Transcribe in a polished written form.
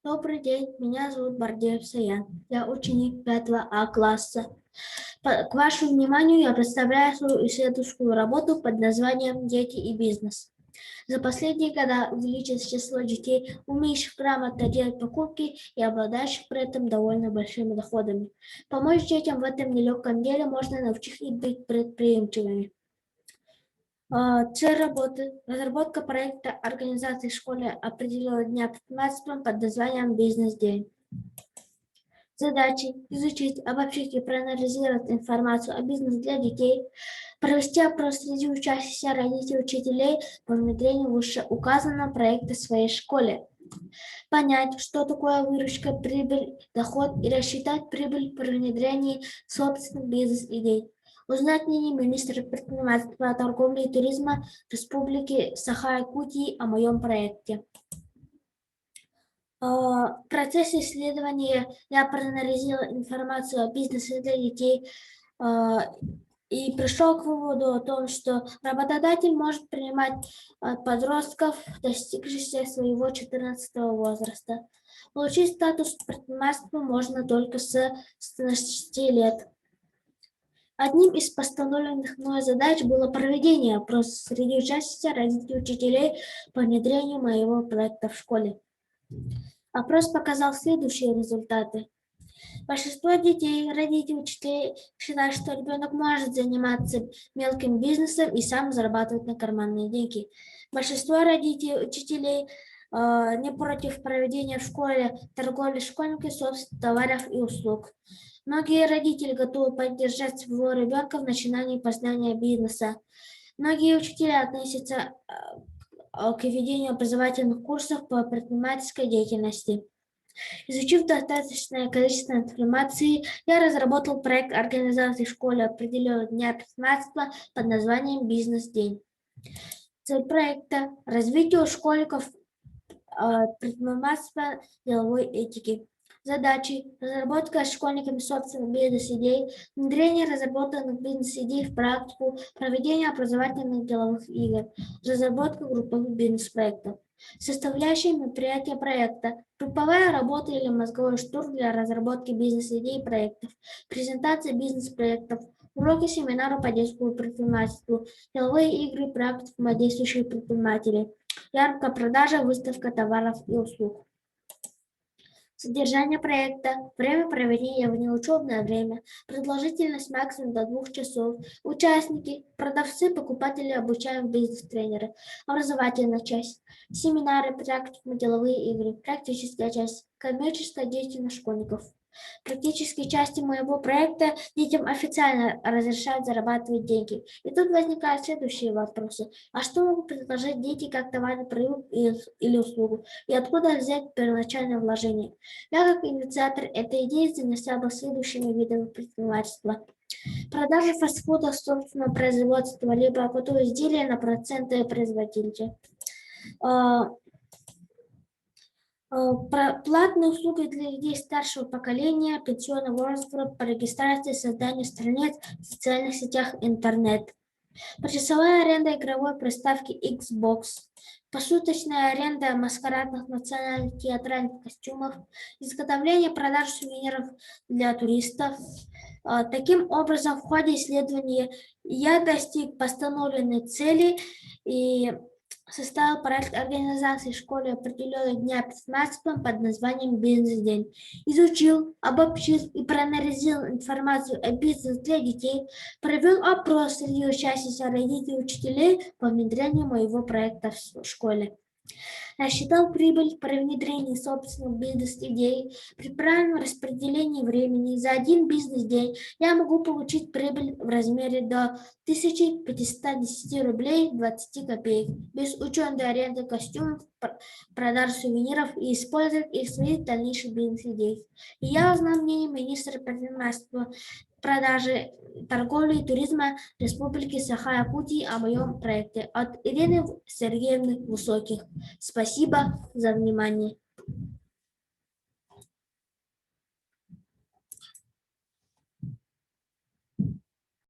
Добрый день, меня зовут Бардеев Саян. Я ученик 5 класса. К вашему вниманию я представляю свою исследовательскую работу под названием «Дети и бизнес». За последние годы увеличилось число детей, умеющих грамотно делать покупки и обладающих при этом довольно большими доходами. Помочь детям в этом нелегком деле можно научить их быть предприимчивыми. Цель работы – разработка проекта организации в школе определенного дня предпринимательства под названием «Бизнес-день». Задачи – изучить, обобщить и проанализировать информацию о бизнесе для детей, провести опрос среди учащихся родителей и учителей по внедрению вышеуказанного проекта в своей школе, понять, что такое выручка, прибыль, доход и рассчитать прибыль при внедрении собственных бизнес-идей. Узнать мнение министра предпринимательства, торговли и туризма Республики Саха-Якутии о моем проекте. В процессе исследования я проанализировал информацию о бизнесе для детей и пришел к выводу о том, что работодатель может принимать подростков, достигших своего 14-го возраста. Получить статус предпринимательства можно только с 16 лет. Одним из постановленных мной задач было проведение опроса среди учащихся родителей и учителей по внедрению моего проекта в школе. Опрос показал следующие результаты. Большинство детей, родителей, учителей считают, что ребенок может заниматься мелким бизнесом и сам зарабатывать на карманные деньги. Большинство родителей, учителей не против проведения в школе торговли школьниками собственных товаров и услуг. Многие родители готовы поддержать своего ребенка в начинании познания бизнеса. Многие учителя относятся к ведению образовательных курсов по предпринимательской деятельности. Изучив достаточное количество информации, я разработал проект организации в школе определенного дня предпринимательства под названием «Бизнес-день». Цель проекта – развитие у школьников предпринимательства деловой этики. Задачи – разработка школьниками собственных бизнес-идей, внедрение разработанных бизнес-идей в практику, проведение образовательных деловых игр, разработка групповых бизнес-проектов. Составляющие мероприятия проекта: групповая работа или мозговой штурм для разработки бизнес-идей и проектов, презентация бизнес-проектов, уроки, семинары по детскому предпринимательству, деловые игры, практики действующих предпринимателей, яркая продажа, выставка товаров и услуг. Содержание проекта: время проведения в неучебное время, продолжительность максимум до 2 часов, участники, продавцы, покупатели, обучаемые бизнес-тренеры, образовательная часть, семинары, практики, деловые игры, практическая часть, коммерческая деятельность школьников. В практической части моего проекта детям официально разрешают зарабатывать деньги. И тут возникают следующие вопросы. А что могут предложить дети как товарный продукт или услугу? И откуда взять первоначальное вложение? Я, как инициатор этой идеи, занялся бы следующими видами предпринимательства. Продажа фастфуда собственного производства, либо оптовые изделия на проценты производителя. Платные услуги для людей старшего поколения, пенсионного возраста по регистрации и созданию страниц в социальных сетях интернет. Почасовая аренда игровой приставки Xbox. Посуточная аренда маскарадных национальных театральных костюмов. Изготовление и продажа сувениров для туристов. Таким образом, в ходе исследования я достиг постановленной цели и составил проект организации в школе определенного дня предпринимательства под названием «Бизнес-день». Изучил, обобщил и проанализировал информацию о бизнесе для детей, провел опрос среди учащихся родителей и учителей по внедрению моего проекта в школе. Рассчитал прибыль при внедрении собственных бизнес-идей. При правильном распределении времени за один бизнес-день я могу получить прибыль в размере до 1510 рублей 20 копеек, без учета аренды костюмов, продаж сувениров и использовать их в своих дальнейших бизнес-идеях. И я узнал мнение министра предпринимательства, продажи, торговли и туризма Республики Саха-Якутии о моем проекте от Ирины Сергеевны Высоких. Спасибо за внимание.